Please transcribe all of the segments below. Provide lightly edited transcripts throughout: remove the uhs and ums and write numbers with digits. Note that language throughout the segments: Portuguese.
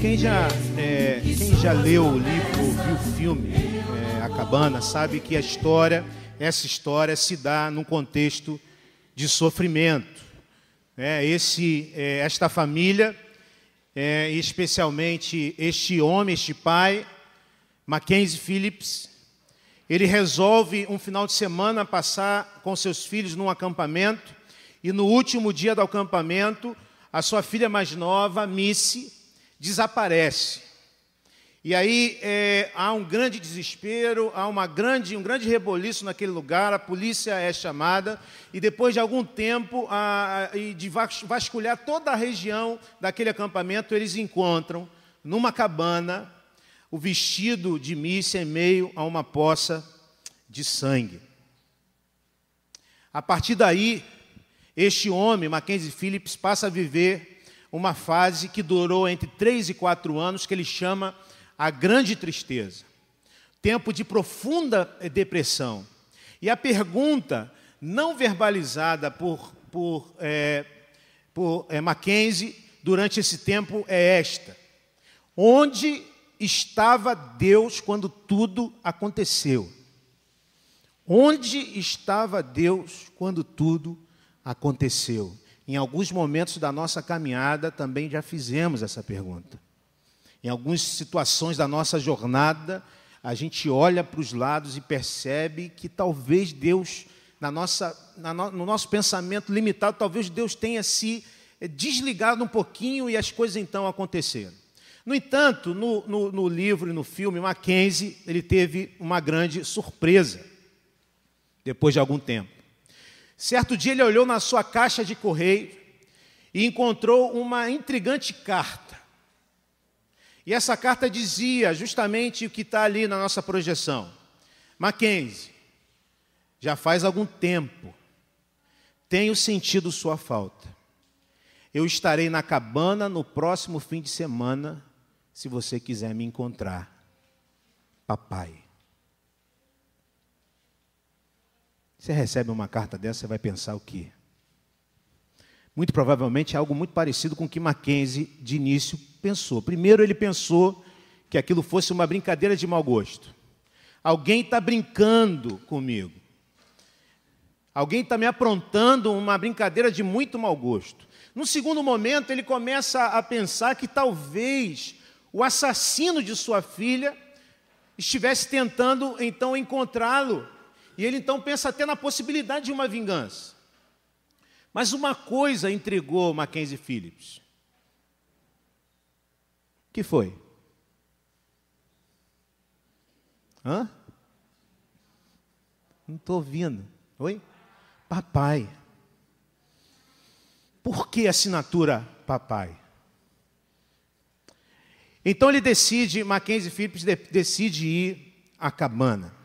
Quem já leu o livro, viu o filme, A Cabana, sabe que essa história se dá num contexto de sofrimento. Esta família, especialmente este homem, este pai, Mackenzie Phillips, ele resolve um final de semana passar com seus filhos num acampamento, e no último dia do acampamento, a sua filha mais nova, Missy, desaparece. E aí há um grande desespero, há um grande reboliço naquele lugar, a polícia é chamada, e depois de algum tempo, de vasculhar toda a região daquele acampamento, eles encontram, numa cabana, o vestido de Missy em meio a uma poça de sangue. A partir daí, este homem, Mackenzie Phillips, passa a viver uma fase que durou entre 3 e 4 anos, que ele chama a grande tristeza. Tempo de profunda depressão. E a pergunta não verbalizada por Mackenzie durante esse tempo é esta: onde estava Deus quando tudo aconteceu? Onde estava Deus quando tudo aconteceu? Em alguns momentos da nossa caminhada também já fizemos essa pergunta. Em algumas situações da nossa jornada, a gente olha para os lados e percebe que talvez Deus, no nosso pensamento limitado, talvez Deus tenha se desligado um pouquinho e as coisas então aconteceram. No entanto, no livro e no filme, Mackenzie, ele teve uma grande surpresa depois de algum tempo. Certo dia ele olhou na sua caixa de correio e encontrou uma intrigante carta. E essa carta dizia justamente o que está ali na nossa projeção. Mackenzie, já faz algum tempo, tenho sentido sua falta. Eu estarei na cabana no próximo fim de semana, se você quiser me encontrar. Papai. Você recebe uma carta dessa, você vai pensar o quê? Muito provavelmente é algo muito parecido com o que Mackenzie, de início, pensou. Primeiro, ele pensou que aquilo fosse uma brincadeira de mau gosto. Alguém está brincando comigo. Alguém está me aprontando uma brincadeira de muito mau gosto. No segundo momento, ele começa a pensar que talvez o assassino de sua filha estivesse tentando, então, encontrá-lo. E ele, então, pensa até na possibilidade de uma vingança. Mas uma coisa intrigou Mackenzie Phillips. O que foi? Hã? Não estou ouvindo. Oi? Papai. Por que assinatura papai? Então ele decide, Mackenzie Phillips decide ir à cabana.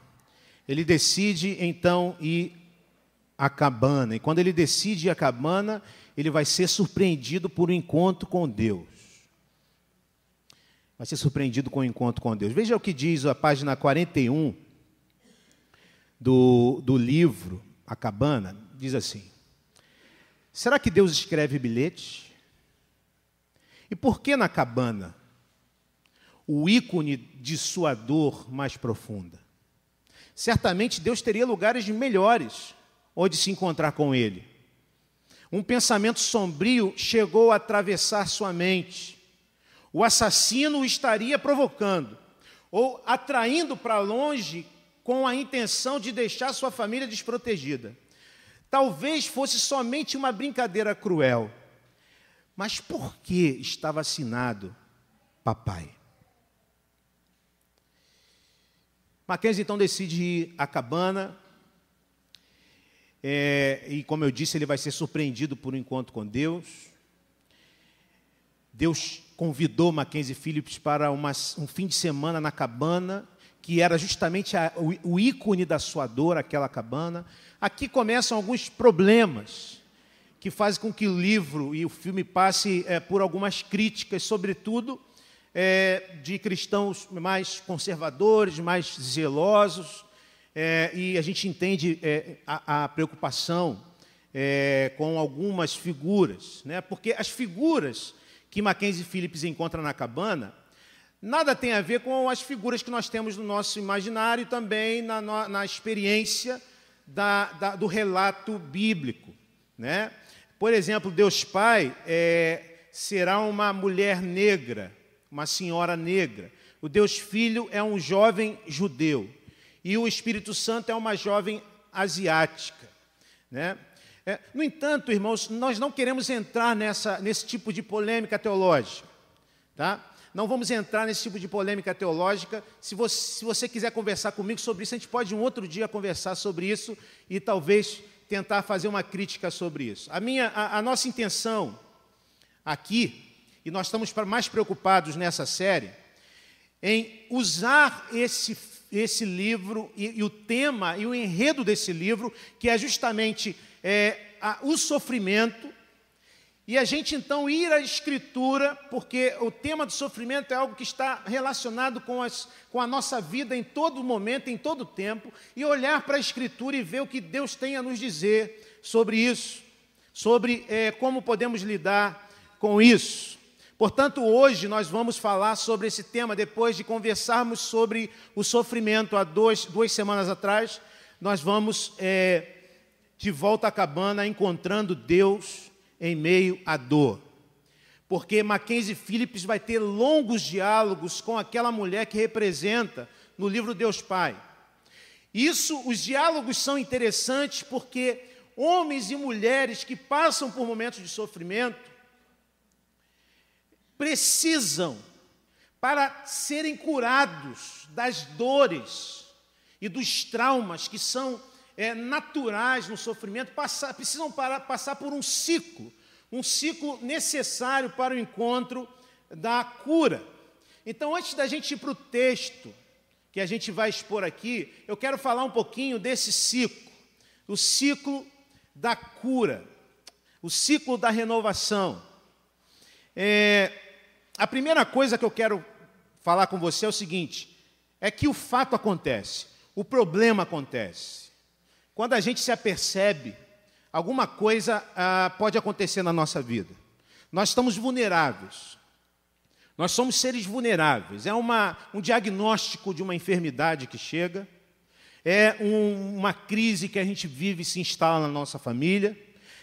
Ele decide, então, ir à cabana. E quando ele decide ir à cabana, ele vai ser surpreendido por um encontro com Deus. Vai ser surpreendido com o encontro com Deus. Veja o que diz a página 41 do livro A Cabana. Diz assim: será que Deus escreve bilhetes? E por que na cabana? O ícone de sua dor mais profunda. Certamente Deus teria lugares melhores onde se encontrar com Ele. Um pensamento sombrio chegou a atravessar sua mente. O assassino o estaria provocando, ou atraindo para longe com a intenção de deixar sua família desprotegida. Talvez fosse somente uma brincadeira cruel. Mas por que estava assinado papai? Mackenzie então decide ir à cabana, e como eu disse, ele vai ser surpreendido por um encontro com Deus. Deus convidou Mackenzie Phillips para um fim de semana na cabana, que era justamente o ícone da sua dor, aquela cabana. Aqui começam alguns problemas que fazem com que o livro e o filme passe por algumas críticas, sobretudo de cristãos mais conservadores, mais zelosos, e a gente entende a preocupação com algumas figuras, né? Porque as figuras que Mackenzie Phillips encontra na cabana, nada tem a ver com as figuras que nós temos no nosso imaginário e também na experiência do relato bíblico, né? Por exemplo, Deus Pai será uma mulher negra, uma senhora negra. O Deus Filho é um jovem judeu. E o Espírito Santo é uma jovem asiática, né? No entanto, irmãos, nós não queremos entrar nesse tipo de polêmica teológica, tá? Não vamos entrar nesse tipo de polêmica teológica. Se você quiser conversar comigo sobre isso, a gente pode um outro dia conversar sobre isso e talvez tentar fazer uma crítica sobre isso. A nossa intenção aqui, e nós estamos mais preocupados nessa série, em usar esse livro e o tema e o enredo desse livro, que é justamente o sofrimento, e a gente então ir à Escritura, porque o tema do sofrimento é algo que está relacionado com a nossa vida em todo momento, em todo tempo, e olhar para a Escritura e ver o que Deus tem a nos dizer sobre isso, sobre como podemos lidar com isso. Portanto, hoje nós vamos falar sobre esse tema, depois de conversarmos sobre o sofrimento há duas semanas atrás, nós vamos de volta à cabana encontrando Deus em meio à dor. Porque Mackenzie Phillips vai ter longos diálogos com aquela mulher que representa no livro Deus Pai. Os diálogos são interessantes porque homens e mulheres que passam por momentos de sofrimento precisam, para serem curados das dores e dos traumas que são naturais no sofrimento, precisam passar por um ciclo necessário para o encontro da cura. Então, antes da gente ir para o texto que a gente vai expor aqui, eu quero falar um pouquinho desse ciclo, o ciclo da cura, o ciclo da renovação. A primeira coisa que eu quero falar com você é o seguinte, é que o fato acontece, o problema acontece. Quando a gente se apercebe, alguma coisa pode acontecer na nossa vida. Nós estamos vulneráveis. Nós somos seres vulneráveis. É um diagnóstico de uma enfermidade que chega. É uma crise que a gente vive e se instala na nossa família.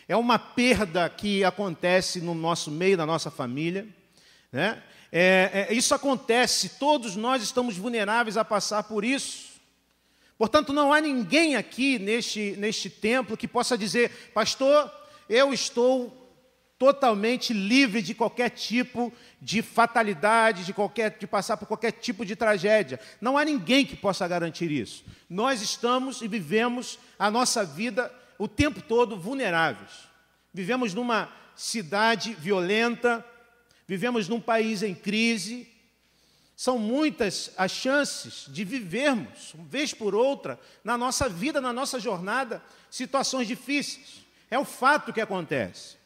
É uma perda que acontece no nosso meio, na nossa família, né? Isso acontece, todos nós estamos vulneráveis a passar por isso. Portanto, não há ninguém aqui neste templo que possa dizer, pastor, eu estou totalmente livre de qualquer tipo de fatalidade, de passar por qualquer tipo de tragédia. Não há ninguém que possa garantir isso. Nós estamos e vivemos a nossa vida o tempo todo vulneráveis. Vivemos numa cidade violenta, vivemos num país em crise. São muitas as chances de vivermos, uma vez por outra, na nossa vida, na nossa jornada, situações difíceis. É o fato que acontece.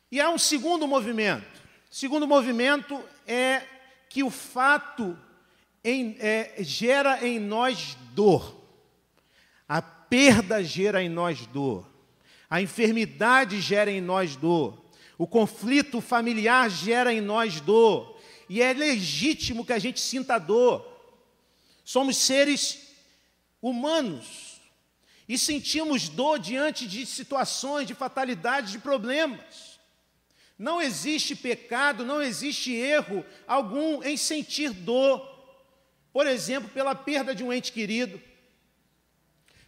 E há um segundo movimento. O segundo movimento é que o fato gera em nós dor. A perda gera em nós dor. A enfermidade gera em nós dor. O conflito familiar gera em nós dor. E é legítimo que a gente sinta dor. Somos seres humanos e sentimos dor diante de situações, de fatalidades, de problemas. Não existe pecado, não existe erro algum em sentir dor. Por exemplo, pela perda de um ente querido.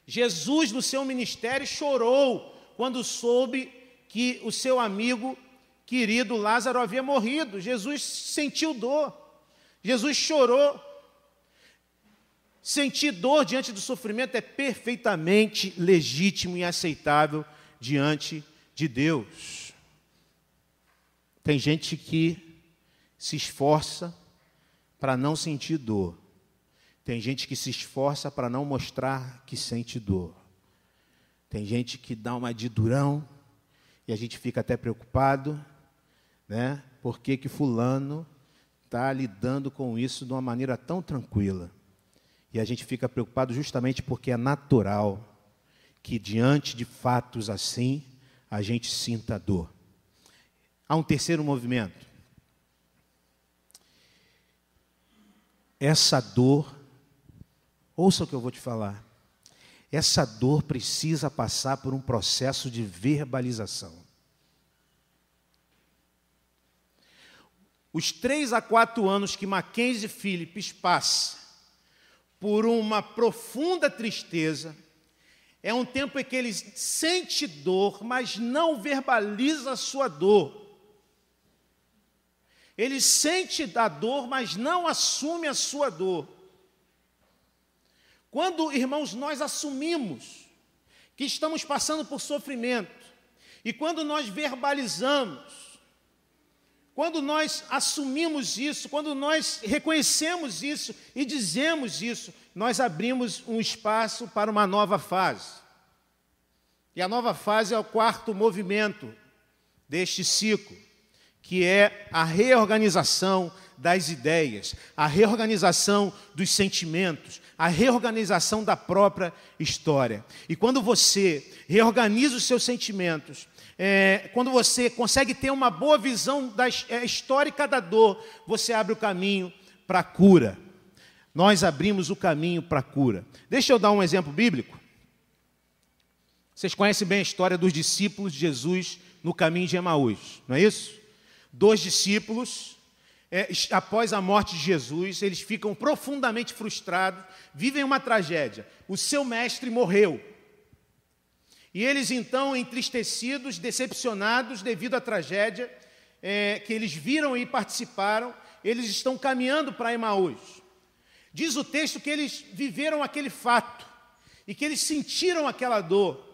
Jesus, no seu ministério, chorou quando soube que o seu amigo querido Lázaro havia morrido. Jesus sentiu dor. Jesus chorou. Sentir dor diante do sofrimento é perfeitamente legítimo e aceitável diante de Deus. Tem gente que se esforça para não sentir dor. Tem gente que se esforça para não mostrar que sente dor. Tem gente que dá uma de durão e a gente fica até preocupado, né? Por que fulano está lidando com isso de uma maneira tão tranquila? E a gente fica preocupado justamente porque é natural que diante de fatos assim, a gente sinta dor. Há um terceiro movimento. essa dor, ouça o que eu vou te falar, essa dor precisa passar por um processo de verbalização. Os 3 a 4 anos que Mackenzie Phillips passa por uma profunda tristeza, é um tempo em que ele sente dor, mas não verbaliza a sua dor. Ele sente a dor, mas não assume a sua dor. Quando, irmãos, nós assumimos que estamos passando por sofrimento, e quando nós verbalizamos, quando nós assumimos isso, quando nós reconhecemos isso e dizemos isso, nós abrimos um espaço para uma nova fase. E a nova fase é o 4º movimento deste ciclo, que é a reorganização das ideias, a reorganização dos sentimentos, a reorganização da própria história. E quando você reorganiza os seus sentimentos, quando você consegue ter uma boa visão histórica da dor, você abre o caminho para a cura. Nós abrimos o caminho para a cura. Deixa eu dar um exemplo bíblico. Vocês conhecem bem a história dos discípulos de Jesus no caminho de Emaús, não é isso? 2 discípulos, após a morte de Jesus, eles ficam profundamente frustrados, vivem uma tragédia. O seu mestre morreu. E eles, então, entristecidos, decepcionados devido à tragédia que eles viram e participaram, eles estão caminhando para Emaús. Diz o texto que eles viveram aquele fato e que eles sentiram aquela dor.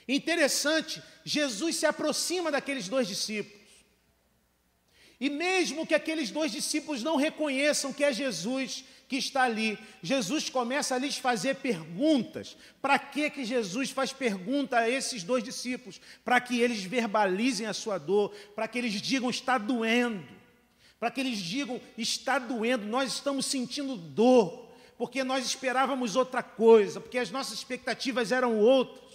Interessante, Jesus se aproxima daqueles 2 discípulos. E mesmo que aqueles 2 discípulos não reconheçam que é Jesus que está ali, Jesus começa a lhes fazer perguntas. Para que Jesus faz pergunta a esses 2 discípulos? Para que eles verbalizem a sua dor, para que eles digam, está doendo. Para que eles digam, está doendo, nós estamos sentindo dor, porque nós esperávamos outra coisa, porque as nossas expectativas eram outras.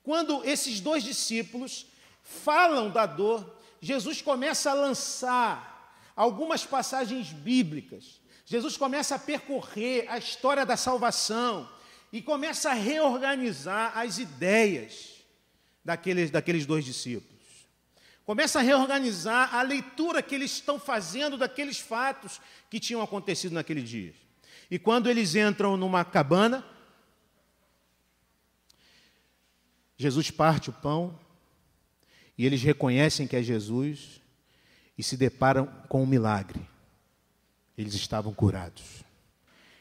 Quando esses 2 discípulos falam da dor, Jesus começa a lançar algumas passagens bíblicas. Jesus começa a percorrer a história da salvação e começa a reorganizar as ideias daqueles 2 discípulos. Começa a reorganizar a leitura que eles estão fazendo daqueles fatos que tinham acontecido naquele dia. E quando eles entram numa cabana, Jesus parte o pão, e eles reconhecem que é Jesus e se deparam com um milagre. Eles estavam curados.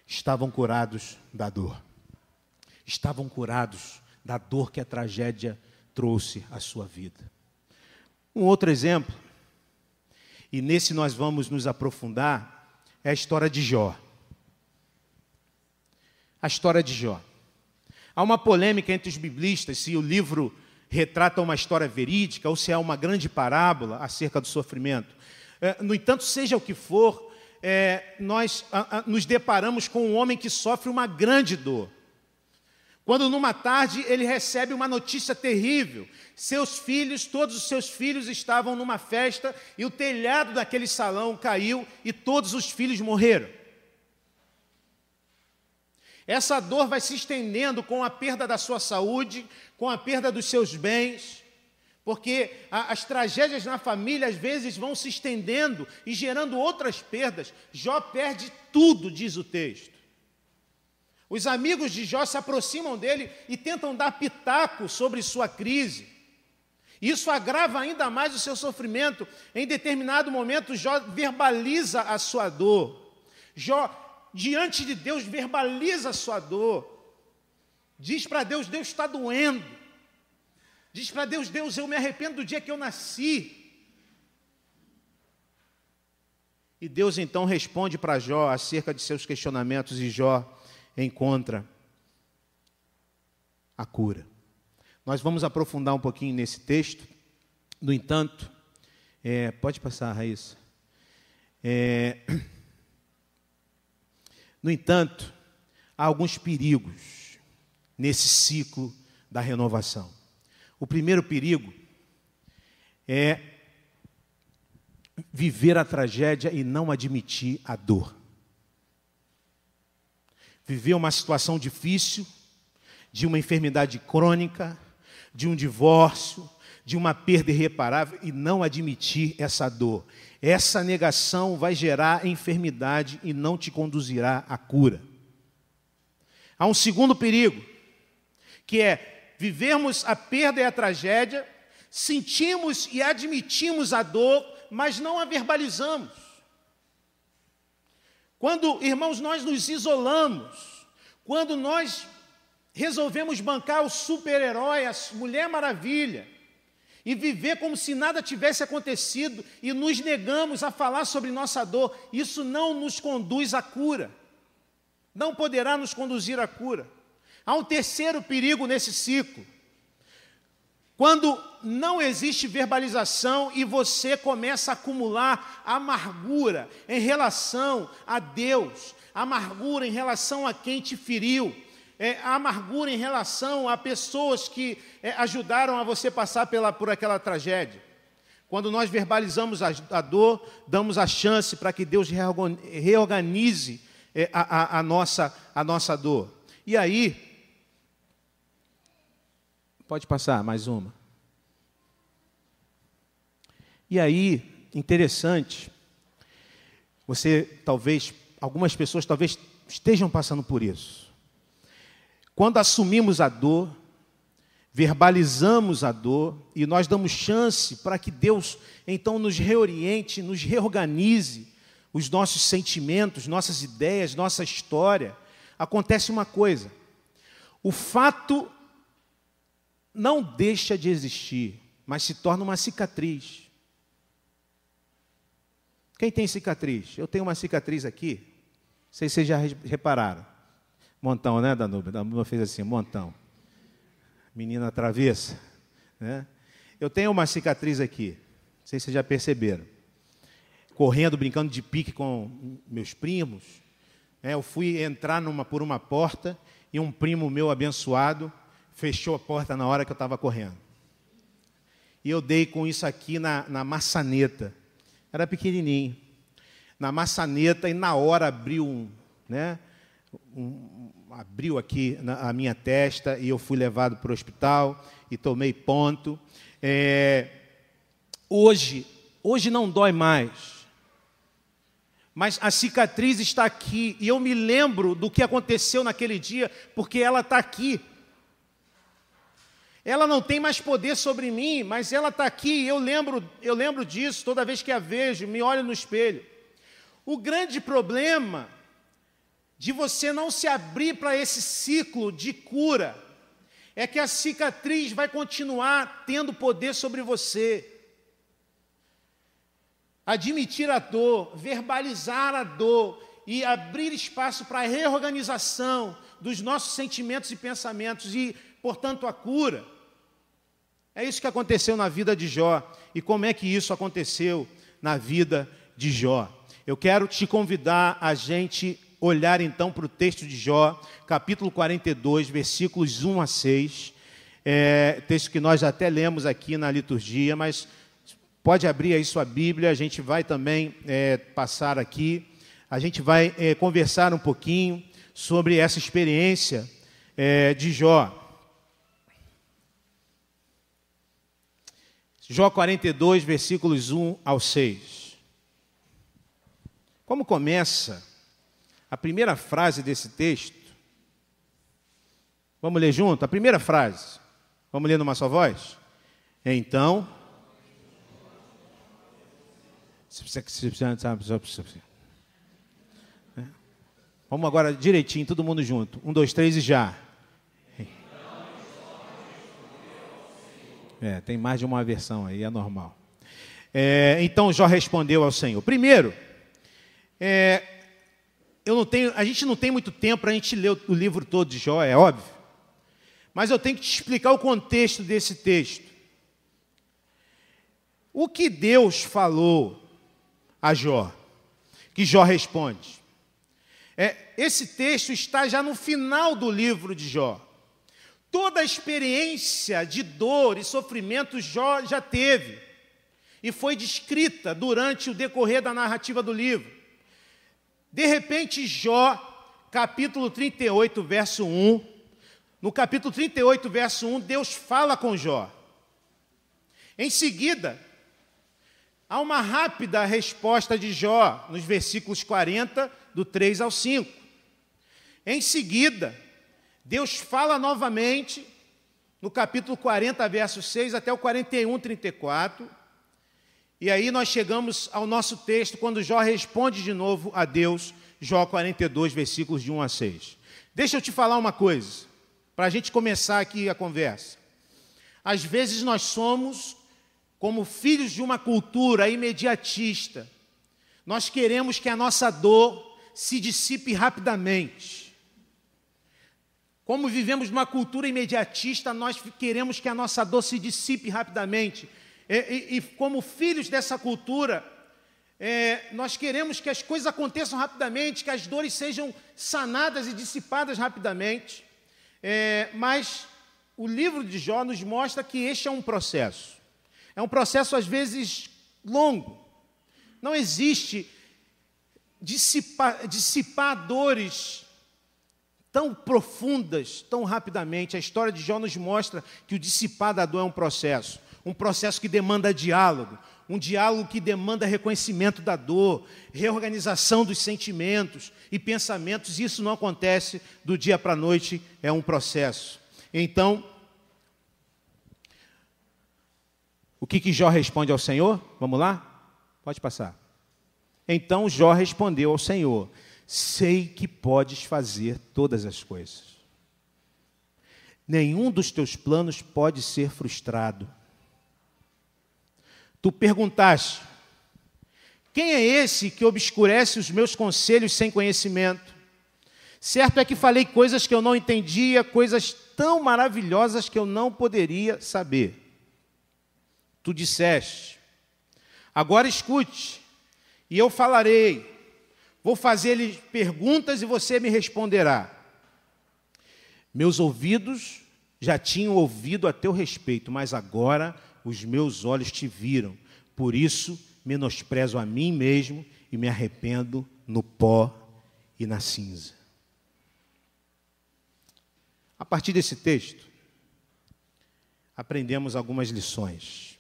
Estavam curados da dor. Estavam curados da dor que a tragédia trouxe à sua vida. Um outro exemplo, e nesse nós vamos nos aprofundar, é a história de Jó. A história de Jó. Há uma polêmica entre os biblistas se o livro retrata uma história verídica ou se é uma grande parábola acerca do sofrimento. No entanto, seja o que for, nós nos deparamos com um homem que sofre uma grande dor. Quando numa tarde ele recebe uma notícia terrível. Todos os seus filhos estavam numa festa e o telhado daquele salão caiu e todos os filhos morreram. Essa dor vai se estendendo com a perda da sua saúde, com a perda dos seus bens, porque as tragédias na família às vezes vão se estendendo e gerando outras perdas. Jó perde tudo, diz o texto. Os amigos de Jó se aproximam dele e tentam dar pitaco sobre sua crise. Isso agrava ainda mais o seu sofrimento. Em determinado momento, Jó verbaliza a sua dor. Jó, diante de Deus, verbaliza a sua dor. Diz para Deus, Deus está doendo. Diz para Deus, Deus, eu me arrependo do dia que eu nasci. E Deus então responde para Jó acerca de seus questionamentos e Jó encontra a cura. Nós vamos aprofundar um pouquinho nesse texto. No entanto, pode passar, Raíssa. No entanto, há alguns perigos nesse ciclo da renovação. O primeiro perigo é viver a tragédia e não admitir a dor. viver uma situação difícil, de uma enfermidade crônica, de um divórcio, de uma perda irreparável e não admitir essa dor. Essa negação vai gerar enfermidade e não te conduzirá à cura. Há um segundo perigo, que é vivermos a perda e a tragédia, sentimos e admitimos a dor, mas não a verbalizamos. Quando, irmãos, nós nos isolamos, quando nós resolvemos bancar o super-herói, a Mulher Maravilha, e viver como se nada tivesse acontecido, e nos negamos a falar sobre nossa dor, isso não nos conduz à cura. Não poderá nos conduzir à cura. Há um terceiro perigo nesse ciclo. Quando não existe verbalização e você começa a acumular amargura em relação a Deus, amargura em relação a quem te feriu, amargura em relação a pessoas que ajudaram a você passar por aquela tragédia. Quando nós verbalizamos a dor, damos a chance para que Deus reorganize a nossa dor. E aí, pode passar, mais uma. E aí, interessante, algumas pessoas talvez estejam passando por isso. Quando assumimos a dor, verbalizamos a dor e nós damos chance para que Deus então nos reoriente, nos reorganize os nossos sentimentos, nossas ideias, nossa história, acontece uma coisa: o fato não deixa de existir, mas se torna uma cicatriz. Quem tem cicatriz? Eu tenho uma cicatriz aqui, não sei se vocês já repararam. Montão, né, Danúbia? Danúbia fez assim, montão. Menina travessa, né? Eu tenho uma cicatriz aqui, não sei se vocês já perceberam. Correndo, brincando de pique com meus primos, eu fui entrar por uma porta e um primo meu abençoado fechou a porta na hora que eu estava correndo. E eu dei com isso aqui na maçaneta. Era pequenininho. Na maçaneta e na hora abriu abriu aqui a minha testa e eu fui levado para o hospital e tomei ponto. Hoje não dói mais, mas a cicatriz está aqui e eu me lembro do que aconteceu naquele dia, porque ela está aqui. Ela não tem mais poder sobre mim, mas ela está aqui e eu lembro disso toda vez que a vejo, me olho no espelho. O grande problema de você não se abrir para esse ciclo de cura é que a cicatriz vai continuar tendo poder sobre você. Admitir a dor, verbalizar a dor e abrir espaço para a reorganização dos nossos sentimentos e pensamentos e, portanto, a cura. É isso que aconteceu na vida de Jó. E como é que isso aconteceu na vida de Jó? Eu quero te convidar a gente olhar então para o texto de Jó, capítulo 42, versículos 1 a 6. Texto que nós até lemos aqui na liturgia, mas pode abrir aí sua Bíblia, a gente vai também passar aqui. A gente vai conversar um pouquinho sobre essa experiência de Jó. Jó 42, versículos 1 ao 6. Como começa a primeira frase desse texto? Vamos ler junto? A primeira frase. Vamos ler numa só voz? Então... Vamos agora direitinho, todo mundo junto. 1, 2, 3 e já. Tem mais de uma versão aí, é normal. Então Jó respondeu ao Senhor. Primeiro, a gente não tem muito tempo para a gente ler o livro todo de Jó, é óbvio. Mas eu tenho que te explicar o contexto desse texto. O que Deus falou a Jó, que Jó responde. Esse texto está já no final do livro de Jó. Toda a experiência de dor e sofrimento Jó já teve e foi descrita durante o decorrer da narrativa do livro. De repente, Jó capítulo 38, verso 1. No capítulo 38, verso 1, Deus fala com Jó. Em seguida, há uma rápida resposta de Jó, nos versículos 40, do 3 ao 5. Em seguida, Deus fala novamente, no capítulo 40, verso 6, até o 41, 34. E aí nós chegamos ao nosso texto, quando Jó responde de novo a Deus, Jó 42, versículos de 1 a 6. Deixa eu te falar uma coisa, para a gente começar aqui a conversa. Às vezes nós somos como filhos de uma cultura imediatista. Nós queremos que a nossa dor se dissipe rapidamente. Como vivemos numa cultura imediatista, nós queremos que a nossa dor se dissipe rapidamente. E como filhos dessa cultura, nós queremos que as coisas aconteçam rapidamente, que as dores sejam sanadas e dissipadas rapidamente. Mas o livro de Jó nos mostra que este é um processo. É um processo, às vezes, longo. Não existe dissipar dores tão profundas, tão rapidamente. A história de Jó nos mostra que o dissipar da dor é um processo que demanda diálogo, um diálogo que demanda reconhecimento da dor, reorganização dos sentimentos e pensamentos. Isso não acontece do dia para a noite, é um processo. Então, o que Jó responde ao Senhor? Vamos lá? Pode passar. Então Jó respondeu ao Senhor: sei que podes fazer todas as coisas. Nenhum dos teus planos pode ser frustrado. Tu perguntaste: quem é esse que obscurece os meus conselhos sem conhecimento? Certo é que falei coisas que eu não entendia, coisas tão maravilhosas que eu não poderia saber. Tu disseste: agora escute, e eu falarei. Vou fazer-lhe perguntas e você me responderá. Meus ouvidos já tinham ouvido a teu respeito, mas agora os meus olhos te viram. Por isso, menosprezo a mim mesmo e me arrependo no pó e na cinza. A partir desse texto, aprendemos algumas lições.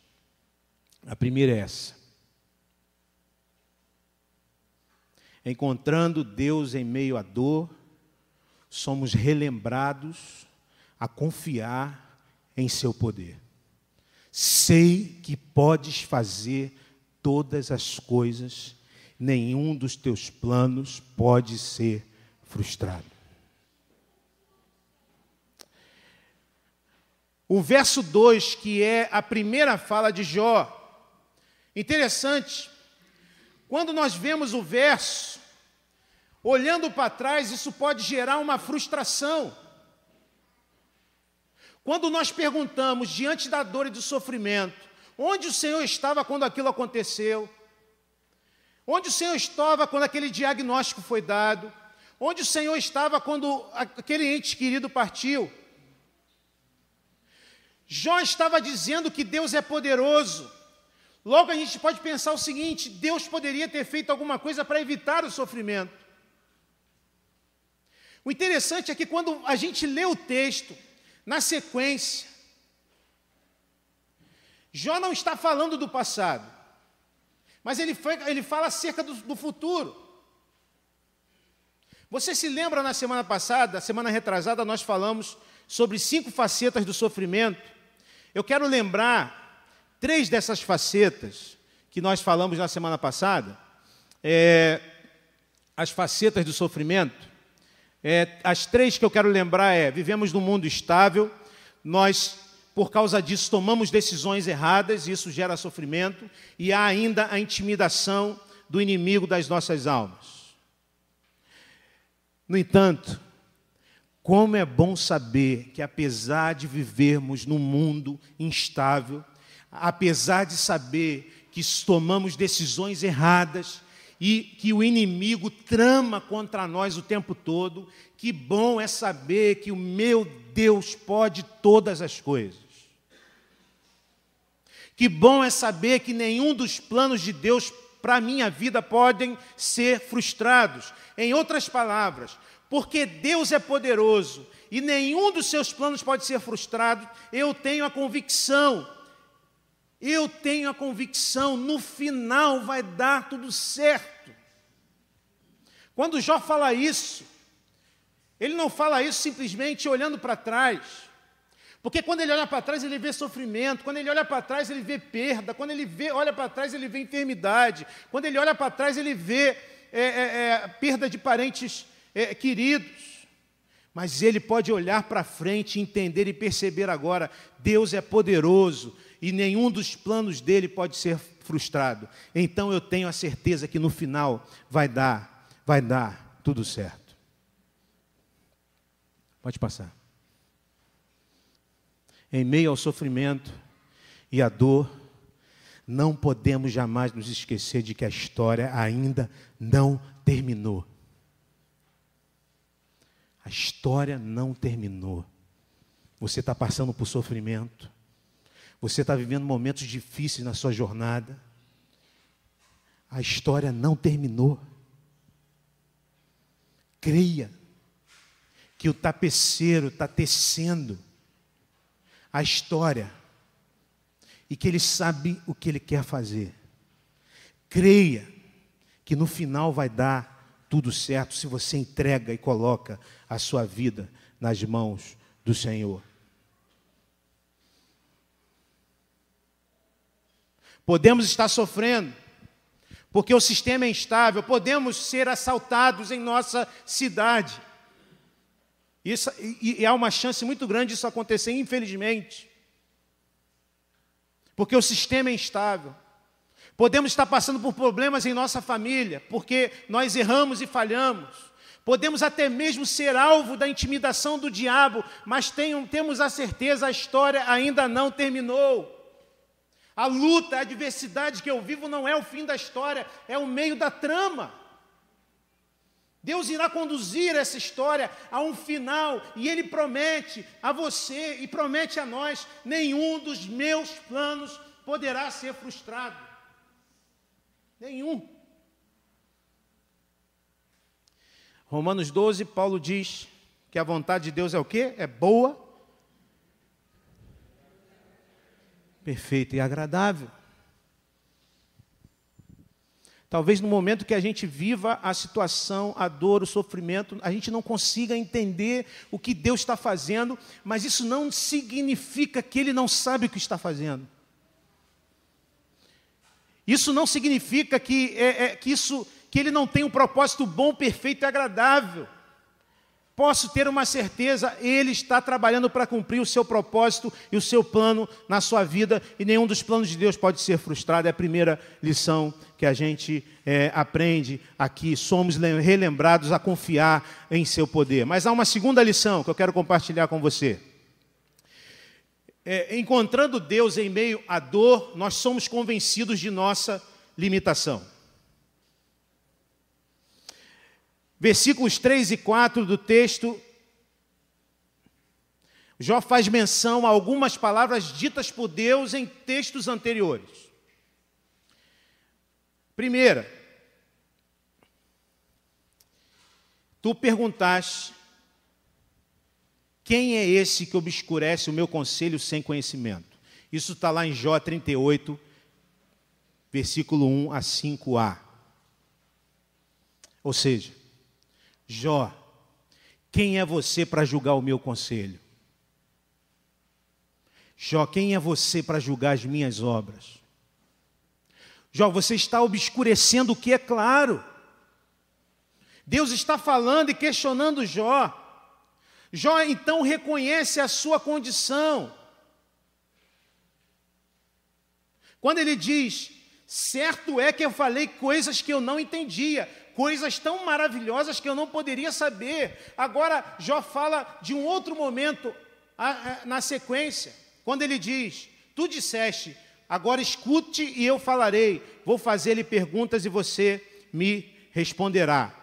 A primeira é essa: encontrando Deus em meio à dor, somos relembrados a confiar em seu poder. Sei que podes fazer todas as coisas, nenhum dos teus planos pode ser frustrado. O verso 2, que é a primeira fala de Jó, interessante, quando nós vemos o verso, olhando para trás, isso pode gerar uma frustração. Quando nós perguntamos, diante da dor e do sofrimento, onde o Senhor estava quando aquilo aconteceu? Onde o Senhor estava quando aquele diagnóstico foi dado? Onde o Senhor estava quando aquele ente querido partiu? Jó estava dizendo que Deus é poderoso. Logo a gente pode pensar o seguinte: Deus poderia ter feito alguma coisa para evitar o sofrimento. O interessante é que quando a gente lê o texto, na sequência, Jó não está falando do passado, mas ele fala acerca do futuro. Você se lembra na semana passada, semana retrasada, nós falamos sobre 5 facetas do sofrimento. Eu quero lembrar 3 dessas facetas que nós falamos na semana passada. As facetas do sofrimento. As 3 que eu quero lembrar vivemos num mundo estável, nós, por causa disso, tomamos decisões erradas, e isso gera sofrimento, e há ainda a intimidação do inimigo das nossas almas. No entanto, como é bom saber que, apesar de vivermos num mundo instável, apesar de saber que tomamos decisões erradas e que o inimigo trama contra nós o tempo todo, que bom é saber que o meu Deus pode todas as coisas. Que bom é saber que nenhum dos planos de Deus para a minha vida podem ser frustrados. Em outras palavras, porque Deus é poderoso e nenhum dos seus planos pode ser frustrado, eu tenho a convicção, no final vai dar tudo certo. Quando Jó fala isso, ele não fala isso simplesmente olhando para trás, porque quando ele olha para trás ele vê sofrimento, quando ele olha para trás ele vê perda, quando ele olha para trás ele vê enfermidade, quando ele olha para trás ele vê perda de parentes queridos. Mas ele pode olhar para frente, entender e perceber agora, Deus é poderoso e nenhum dos planos dele pode ser frustrado. Então eu tenho a certeza que no final vai dar tudo certo. Pode passar. Em meio ao sofrimento e à dor, não podemos jamais nos esquecer de que a história ainda não terminou. A história não terminou. Você está passando por sofrimento. Você está vivendo momentos difíceis na sua jornada. A história não terminou. Creia que o tapeceiro está tecendo a história e que ele sabe o que ele quer fazer. Creia que no final vai dar tudo certo se você entrega e coloca a sua vida nas mãos do Senhor. Podemos estar sofrendo, porque o sistema é instável, podemos ser assaltados em nossa cidade. E há uma chance muito grande disso acontecer, infelizmente, porque o sistema é instável. Podemos estar passando por problemas em nossa família, porque nós erramos e falhamos. Podemos até mesmo ser alvo da intimidação do diabo, mas temos a certeza, a história ainda não terminou. A luta, a adversidade que eu vivo não é o fim da história, é o meio da trama. Deus irá conduzir essa história a um final, e Ele promete a você e promete a nós, nenhum dos meus planos poderá ser frustrado. Nenhum. Romanos 12, Paulo diz que a vontade de Deus é o quê? É boa, perfeita e agradável. Talvez no momento que a gente viva a situação, a dor, o sofrimento, a gente não consiga entender o que Deus está fazendo, mas isso não significa que Ele não sabe o que está fazendo. Isso não significa que Ele não tem um propósito bom, perfeito e agradável. Posso ter uma certeza, Ele está trabalhando para cumprir o seu propósito e o seu plano na sua vida, e nenhum dos planos de Deus pode ser frustrado. É a primeira lição que a gente aprende aqui. Somos relembrados a confiar em seu poder. Mas há uma segunda lição que eu quero compartilhar com você. Encontrando Deus em meio à dor, nós somos convencidos de nossa limitação. Versículos 3 e 4 do texto, Jó faz menção a algumas palavras ditas por Deus em textos anteriores. Primeira, tu perguntaste, quem é esse que obscurece o meu conselho sem conhecimento? Isso está lá em Jó 38, versículo 1 a 5a. Ou seja, Jó, quem é você para julgar o meu conselho? Jó, quem é você para julgar as minhas obras? Jó, você está obscurecendo o que é claro. Deus está falando e questionando Jó. Jó então reconhece a sua condição. Quando ele diz, certo é que eu falei coisas que eu não entendia, coisas tão maravilhosas que eu não poderia saber. Agora Jó fala de um outro momento na sequência, quando ele diz, tu disseste, agora escute e eu falarei, vou fazer-lhe perguntas e você me responderá.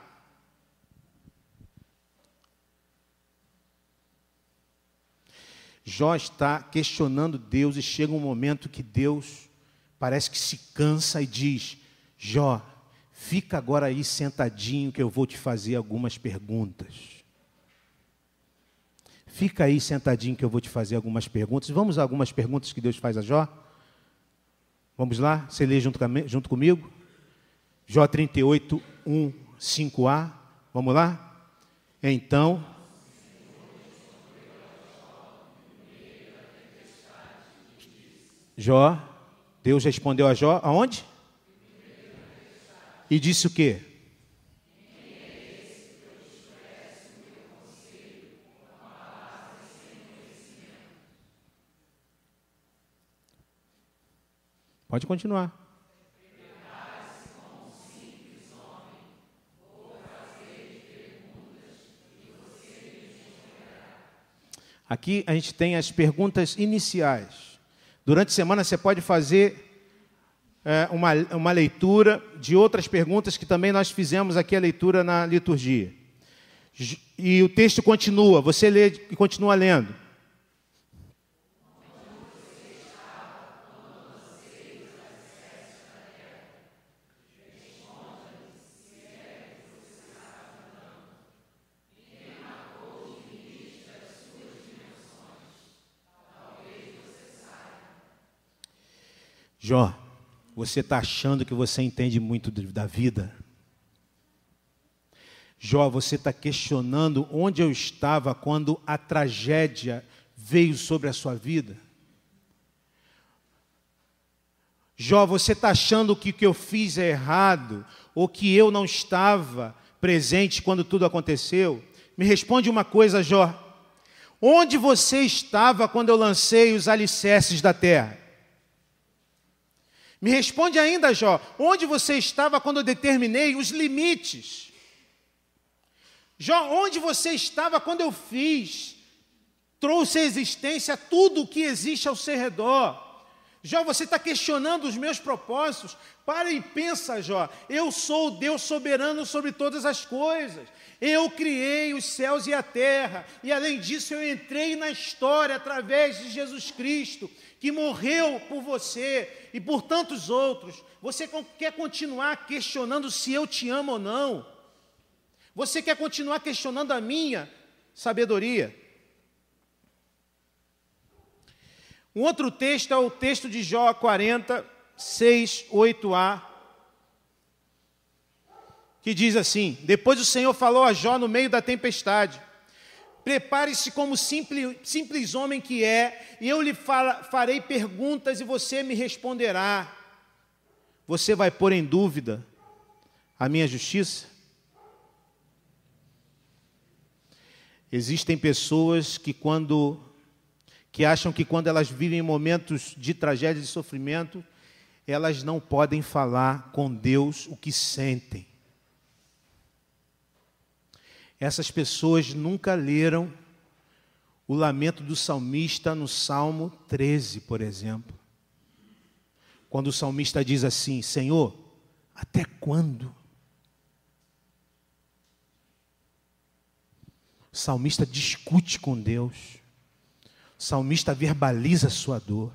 Jó está questionando Deus e chega um momento que Deus parece que se cansa e diz, Jó, fica agora aí sentadinho que eu vou te fazer algumas perguntas. Fica aí sentadinho que eu vou te fazer algumas perguntas. Vamos a algumas perguntas que Deus faz a Jó? Vamos lá? Você lê junto comigo? Jó 38, 1, 5a. Vamos lá? Então... Jó, Deus respondeu a Jó, aonde? E disse o quê? Pode continuar. Aqui a gente tem as perguntas iniciais. Durante a semana você pode fazer uma leitura de outras perguntas que também nós fizemos aqui a leitura na liturgia. E o texto continua, você lê e continua lendo. Jó, você está achando que você entende muito da vida? Jó, você está questionando onde eu estava quando a tragédia veio sobre a sua vida? Jó, você está achando que o que eu fiz é errado, ou que eu não estava presente quando tudo aconteceu? Me responde uma coisa, Jó. Onde você estava quando eu lancei os alicerces da terra? Me responde ainda, Jó, onde você estava quando eu determinei os limites? Jó, onde você estava quando eu trouxe à existência tudo o que existe ao seu redor? Jó, você está questionando os meus propósitos? Para e pensa, Jó, eu sou o Deus soberano sobre todas as coisas. Eu criei os céus e a terra, e além disso eu entrei na história através de Jesus Cristo, que morreu por você e por tantos outros. Você quer continuar questionando se eu te amo ou não? Você quer continuar questionando a minha sabedoria? Um outro texto é o texto de Jó 40, 6, 8a, que diz assim: depois o Senhor falou a Jó no meio da tempestade: prepare-se como simples homem que é, e eu lhe farei perguntas e você me responderá. Você vai pôr em dúvida a minha justiça? Existem pessoas que acham que quando elas vivem momentos de tragédia e de sofrimento, elas não podem falar com Deus o que sentem. Essas pessoas nunca leram o lamento do salmista no Salmo 13, por exemplo. Quando o salmista diz assim: Senhor, até quando? O salmista discute com Deus. O salmista verbaliza a sua dor.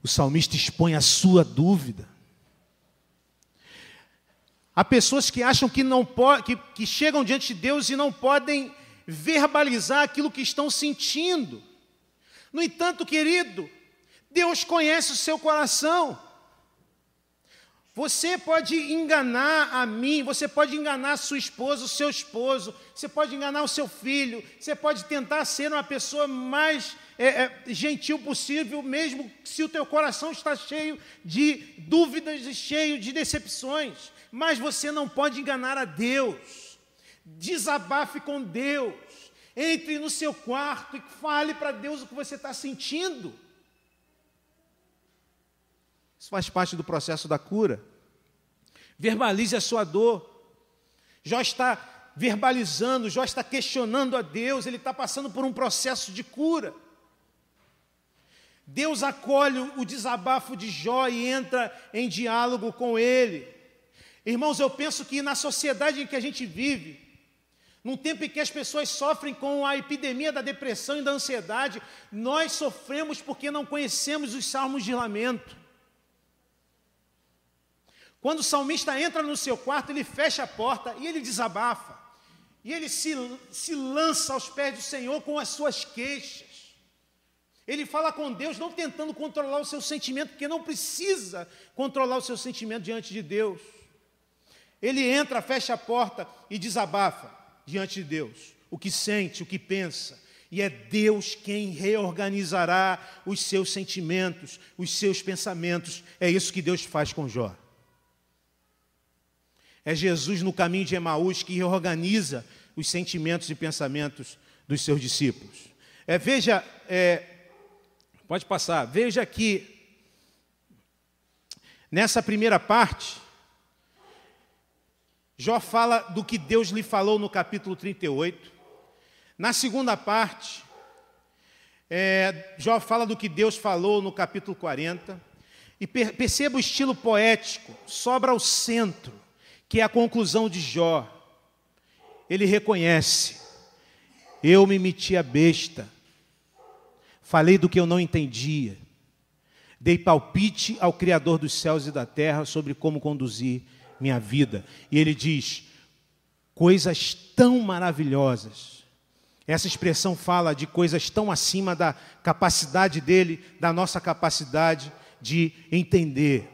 O salmista expõe a sua dúvida. Há pessoas que acham que não que chegam diante de Deus e não podem verbalizar aquilo que estão sentindo. No entanto, querido, Deus conhece o seu coração. Você pode enganar a mim, você pode enganar a sua esposa, o seu esposo, você pode enganar o seu filho, você pode tentar ser uma pessoa mais gentil possível, mesmo se o teu coração está cheio de dúvidas e cheio de decepções. Mas você não pode enganar a Deus. Desabafe com Deus. Entre no seu quarto e fale para Deus o que você está sentindo. Isso faz parte do processo da cura. Verbalize a sua dor. Jó está verbalizando, Jó está questionando a Deus, ele está passando por um processo de cura. Deus acolhe o desabafo de Jó e entra em diálogo com ele. Irmãos, eu penso que na sociedade em que a gente vive, num tempo em que as pessoas sofrem com a epidemia da depressão e da ansiedade, nós sofremos porque não conhecemos os salmos de lamento. Quando o salmista entra no seu quarto, ele fecha a porta e ele desabafa. E ele se lança aos pés do Senhor com as suas queixas. Ele fala com Deus, não tentando controlar o seu sentimento, porque não precisa controlar o seu sentimento diante de Deus. Ele entra, fecha a porta e desabafa diante de Deus o que sente, o que pensa. E é Deus quem reorganizará os seus sentimentos, os seus pensamentos. É isso que Deus faz com Jó. É Jesus no caminho de Emaús que reorganiza os sentimentos e pensamentos dos seus discípulos. Pode passar. Veja que nessa primeira parte, Jó fala do que Deus lhe falou no capítulo 38. Na segunda parte, Jó fala do que Deus falou no capítulo 40. E perceba o estilo poético, sobra ao centro, que é a conclusão de Jó. Ele reconhece: eu me meti a besta, falei do que eu não entendia, dei palpite ao Criador dos céus e da terra sobre como conduzir minha vida. E ele diz, coisas tão maravilhosas. Essa expressão fala de coisas tão acima da capacidade dele, da nossa capacidade de entender.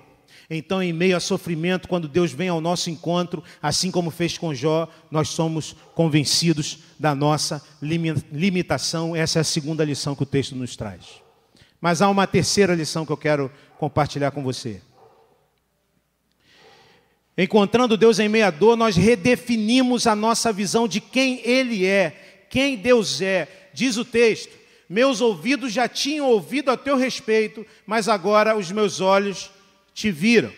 Então, em meio a sofrimento, quando Deus vem ao nosso encontro, assim como fez com Jó, nós somos convencidos da nossa limitação. Essa é a segunda lição que o texto nos traz. Mas há uma terceira lição que eu quero compartilhar com você. Encontrando Deus em meio à dor, nós redefinimos a nossa visão de quem Ele é, quem Deus é. Diz o texto, meus ouvidos já tinham ouvido a teu respeito, mas agora os meus olhos te viram.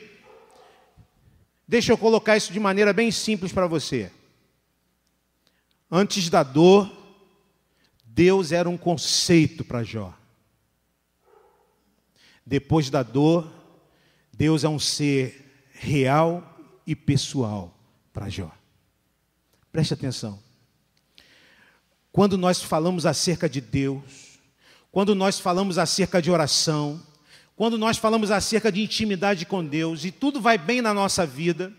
Deixa eu colocar isso de maneira bem simples para você. Antes da dor, Deus era um conceito para Jó. Depois da dor, Deus é um ser real e pessoal para Jó. Preste atenção. Quando nós falamos acerca de Deus, quando nós falamos acerca de oração, quando nós falamos acerca de intimidade com Deus, e tudo vai bem na nossa vida,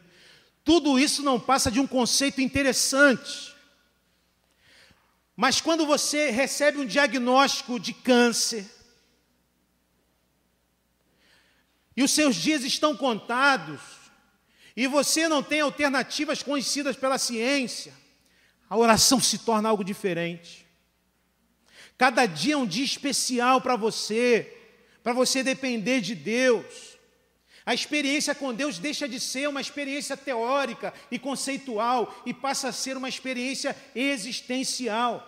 tudo isso não passa de um conceito interessante. Mas quando você recebe um diagnóstico de câncer, e os seus dias estão contados, e você não tem alternativas conhecidas pela ciência, a oração se torna algo diferente. Cada dia é um dia especial para você depender de Deus. A experiência com Deus deixa de ser uma experiência teórica e conceitual e passa a ser uma experiência existencial.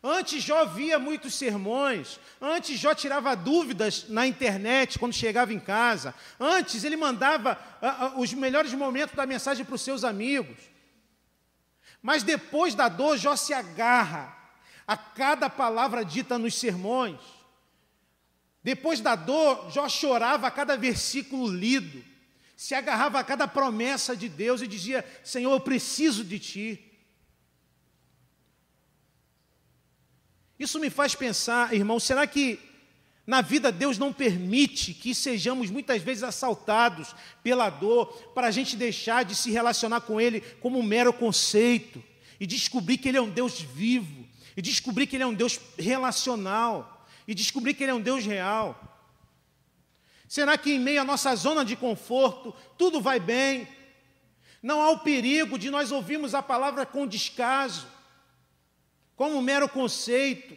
Antes Jó via muitos sermões, antes Jó tirava dúvidas na internet quando chegava em casa, antes ele mandava os melhores momentos da mensagem para os seus amigos. Mas depois da dor, Jó se agarra a cada palavra dita nos sermões. Depois da dor, Jó chorava a cada versículo lido, se agarrava a cada promessa de Deus e dizia, Senhor, eu preciso de Ti. Isso me faz pensar, irmão, será que na vida Deus não permite que sejamos muitas vezes assaltados pela dor para a gente deixar de se relacionar com Ele como um mero conceito e descobrir que Ele é um Deus vivo, e descobrir que Ele é um Deus relacional, e descobrir que Ele é um Deus real? Será que em meio à nossa zona de conforto tudo vai bem? Não há o perigo de nós ouvirmos a palavra com descaso, como um mero conceito,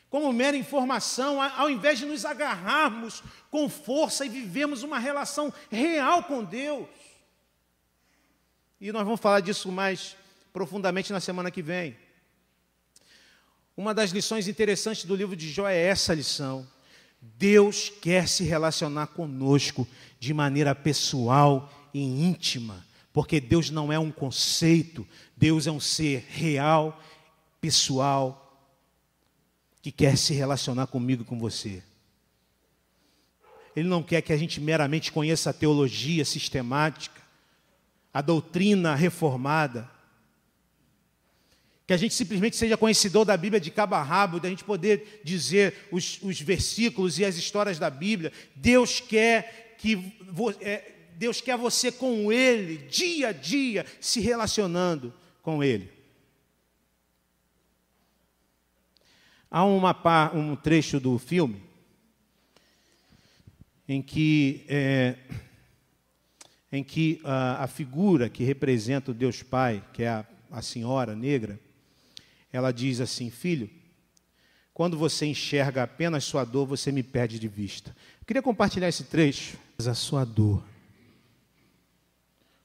como mera informação, ao invés de nos agarrarmos com força e vivemos uma relação real com Deus. E nós vamos falar disso mais profundamente na semana que vem. Uma das lições interessantes do livro de Jó é essa lição. Deus quer se relacionar conosco de maneira pessoal e íntima, porque Deus não é um conceito, Deus é um ser real, pessoal, que quer se relacionar comigo e com você. Ele não quer que a gente meramente conheça a teologia sistemática, a doutrina reformada, que a gente simplesmente seja conhecedor da Bíblia de cabo a rabo, da gente poder dizer os versículos e as histórias da Bíblia. Deus quer que Deus quer você com Ele, dia a dia, se relacionando com Ele. Há um trecho do filme em que a figura que representa o Deus Pai, que é a senhora negra, ela diz assim: filho, quando você enxerga apenas sua dor, você me perde de vista. Eu queria compartilhar esse trecho. A sua dor,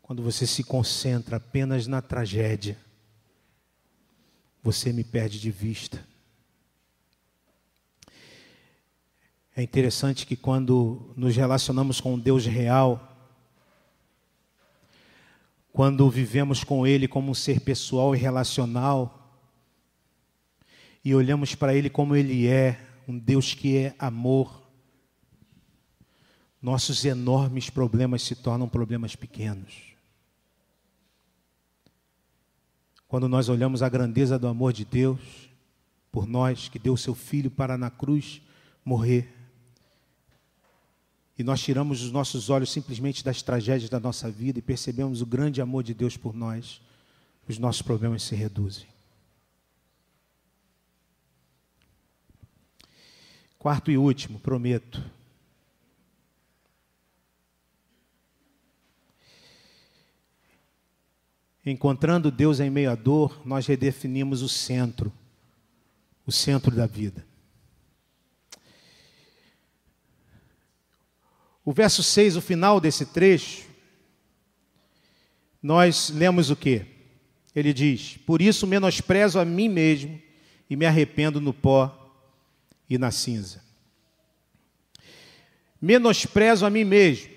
quando você se concentra apenas na tragédia, você me perde de vista. É interessante que quando nos relacionamos com um Deus real, quando vivemos com Ele como um ser pessoal e relacional, e olhamos para Ele como Ele é, um Deus que é amor, nossos enormes problemas se tornam problemas pequenos. Quando nós olhamos a grandeza do amor de Deus por nós, que deu o seu Filho para na cruz morrer, e nós tiramos os nossos olhos simplesmente das tragédias da nossa vida e percebemos o grande amor de Deus por nós, os nossos problemas se reduzem. Quarto e último, prometo. Encontrando Deus em meio à dor, nós redefinimos o centro da vida. O verso 6, o final desse trecho, nós lemos o quê? Ele diz: por isso menosprezo a mim mesmo e me arrependo no pó e na cinza. Menosprezo a mim mesmo.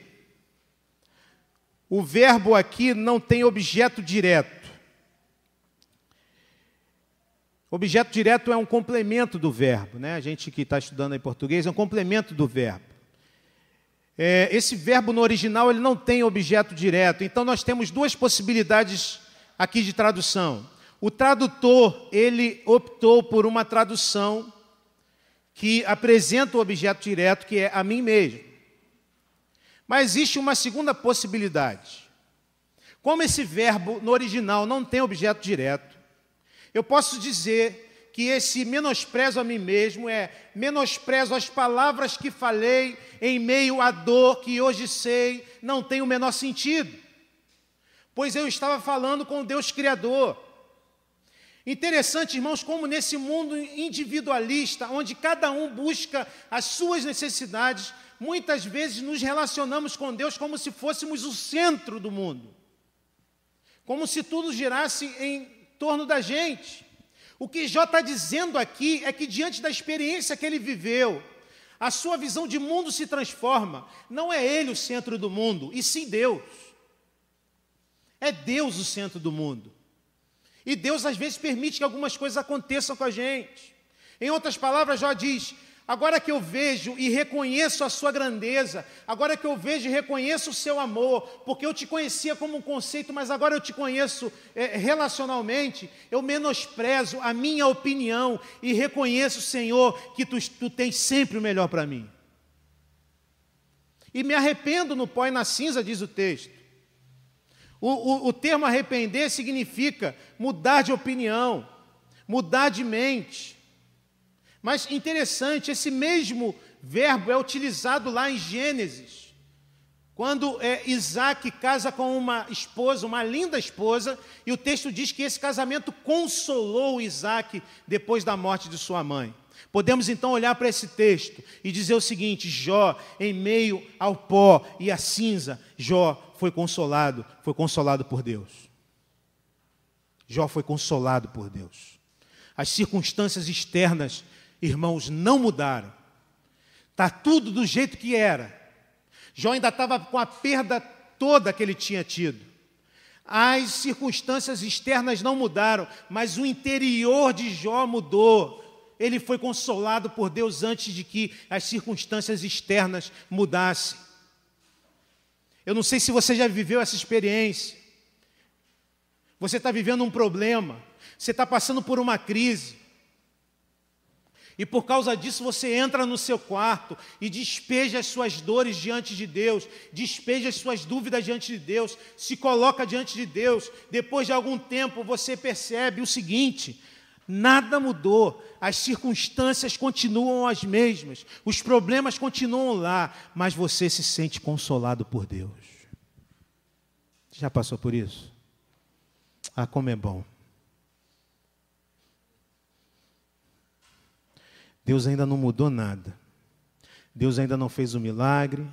O verbo aqui não tem objeto direto. Objeto direto é um complemento do verbo, né? A gente que está estudando em português é um complemento do verbo. Esse verbo no original ele não tem objeto direto, então nós temos duas possibilidades aqui de tradução. O tradutor, ele optou por uma tradução que apresenta o objeto direto, que é a mim mesmo. Mas existe uma segunda possibilidade. Como esse verbo no original não tem objeto direto, eu posso dizer que esse menosprezo a mim mesmo é menosprezo as palavras que falei em meio à dor que hoje sei não tem o menor sentido, pois eu estava falando com o Deus Criador. Interessante, irmãos, como nesse mundo individualista, onde cada um busca as suas necessidades, muitas vezes nos relacionamos com Deus como se fôssemos o centro do mundo, como se tudo girasse em torno da gente. O que Jó está dizendo aqui é que diante da experiência que ele viveu, a sua visão de mundo se transforma. Não é ele o centro do mundo, e sim Deus. É Deus o centro do mundo. E Deus às vezes permite que algumas coisas aconteçam com a gente. Em outras palavras, Jó diz: agora que eu vejo e reconheço a sua grandeza, agora que eu vejo e reconheço o seu amor, porque eu te conhecia como um conceito, mas agora eu te conheço relacionalmente, eu menosprezo a minha opinião e reconheço, Senhor, que tu tens sempre o melhor para mim. E me arrependo no pó e na cinza, diz o texto. O termo arrepender significa mudar de opinião, mudar de mente. Mas interessante, esse mesmo verbo é utilizado lá em Gênesis, quando Isaac casa com uma esposa, uma linda esposa, e o texto diz que esse casamento consolou Isaac depois da morte de sua mãe. Podemos então olhar para esse texto e dizer o seguinte: Jó, em meio ao pó e à cinza, Jó foi consolado por Deus. Jó foi consolado por Deus. As circunstâncias externas, irmãos, não mudaram. Está tudo do jeito que era. Jó ainda estava com a perda toda que ele tinha tido. As circunstâncias externas não mudaram, mas o interior de Jó mudou. Ele foi consolado por Deus antes de que as circunstâncias externas mudassem. Eu não sei se você já viveu essa experiência. Você está vivendo um problema, você está passando por uma crise. E por causa disso você entra no seu quarto e despeja as suas dores diante de Deus, despeja as suas dúvidas diante de Deus, se coloca diante de Deus. Depois de algum tempo você percebe o seguinte: nada mudou, as circunstâncias continuam as mesmas, os problemas continuam lá, mas você se sente consolado por Deus. Já passou por isso? Ah, como é bom. Deus ainda não mudou nada. Deus ainda não fez um milagre.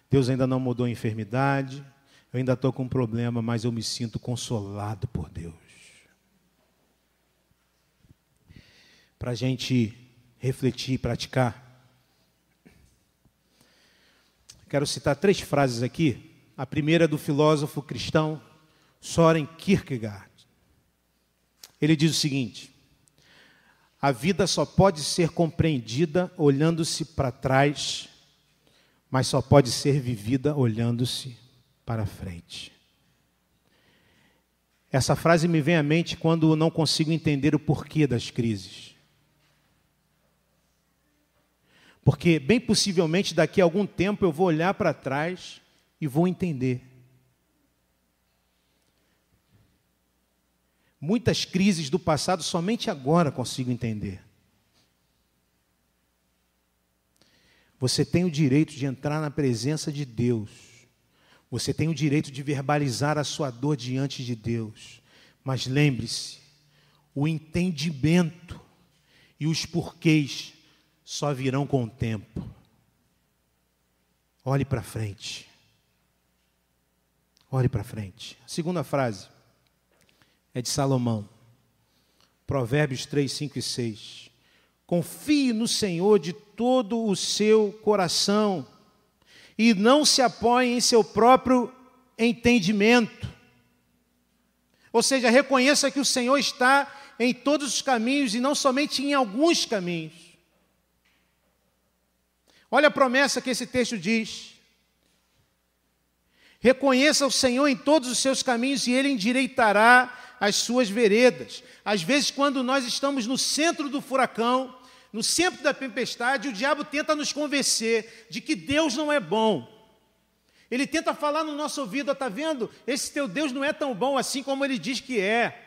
Deus ainda não mudou a enfermidade. Eu ainda estou com um problema, mas eu me sinto consolado por Deus. Para a gente refletir e praticar, quero citar 3 frases aqui. A primeira é do filósofo cristão Søren Kierkegaard. Ele diz o seguinte: a vida só pode ser compreendida olhando-se para trás, mas só pode ser vivida olhando-se para frente. Essa frase me vem à mente quando não consigo entender o porquê das crises. Porque, bem possivelmente, daqui a algum tempo eu vou olhar para trás e vou entender. Muitas crises do passado somente agora consigo entender. Você tem o direito de entrar na presença de Deus. Você tem o direito de verbalizar a sua dor diante de Deus. Mas lembre-se, o entendimento e os porquês só virão com o tempo. Olhe para frente. Olhe para frente. A segunda frase é de Salomão. Provérbios 3, 5 e 6. Confie no Senhor de todo o seu coração e não se apoie em seu próprio entendimento. Ou seja, reconheça que o Senhor está em todos os caminhos e não somente em alguns caminhos. Olha a promessa que esse texto diz. Reconheça o Senhor em todos os seus caminhos e Ele endireitará as suas veredas. Às vezes, quando nós estamos no centro do furacão, no centro da tempestade, o diabo tenta nos convencer de que Deus não é bom. Ele tenta falar no nosso ouvido: está vendo? Esse teu Deus não é tão bom assim como ele diz que é.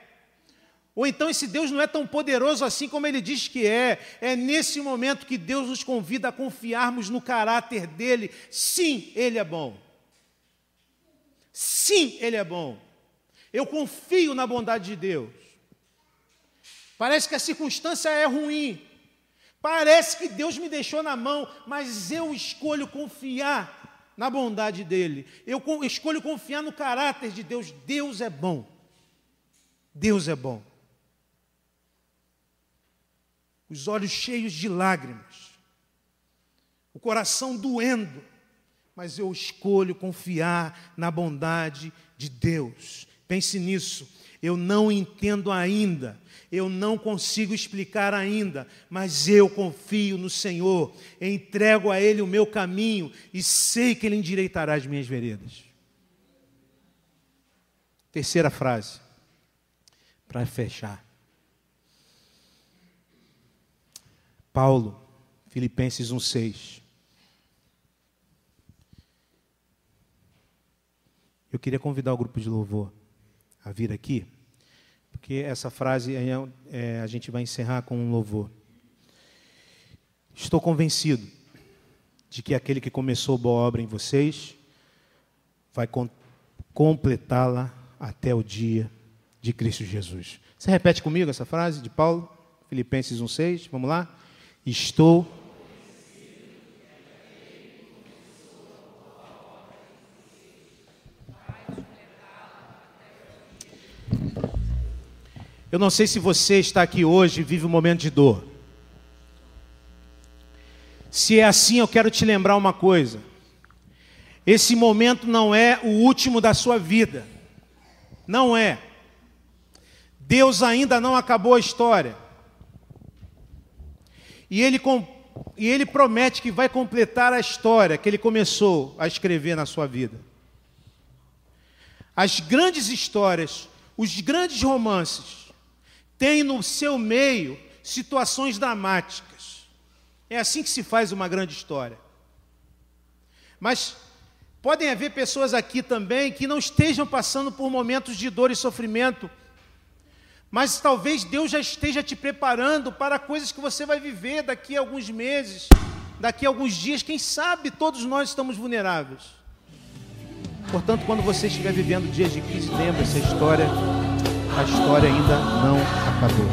Ou então esse Deus não é tão poderoso assim como ele diz que é. É nesse momento que Deus nos convida a confiarmos no caráter dele. Sim, ele é bom. Sim, ele é bom. Eu confio na bondade de Deus. Parece que a circunstância é ruim. Parece que Deus me deixou na mão, mas eu escolho confiar na bondade dele. Eu escolho confiar no caráter de Deus. Deus é bom. Deus é bom. Os olhos cheios de lágrimas, o coração doendo, mas eu escolho confiar na bondade de Deus. Pense nisso. Eu não entendo ainda, eu não consigo explicar ainda, mas eu confio no Senhor, entrego a Ele o meu caminho e sei que Ele endireitará as minhas veredas. Terceira frase, para fechar. Paulo, Filipenses 1,6. Eu queria convidar o grupo de louvor a vir aqui, porque essa frase a gente vai encerrar com um louvor. Estou convencido de que aquele que começou boa obra em vocês vai completá-la até o dia de Cristo Jesus. Você repete comigo essa frase de Paulo, Filipenses 1,6, vamos lá? Estou Eu não sei se você está aqui hoje e vive um momento de dor. Se é assim, eu quero te lembrar uma coisa. Esse momento não é o último da sua vida. Não é. Deus ainda não acabou a história. E Ele promete que vai completar a história que Ele começou a escrever na sua vida. As grandes histórias, os grandes romances, têm no seu meio situações dramáticas. É assim que se faz uma grande história. Mas podem haver pessoas aqui também que não estejam passando por momentos de dor e sofrimento, mas talvez Deus já esteja te preparando para coisas que você vai viver daqui a alguns meses, daqui a alguns dias. Quem sabe todos nós estamos vulneráveis. Portanto, quando você estiver vivendo dias de crise, lembre-se, a história ainda não acabou.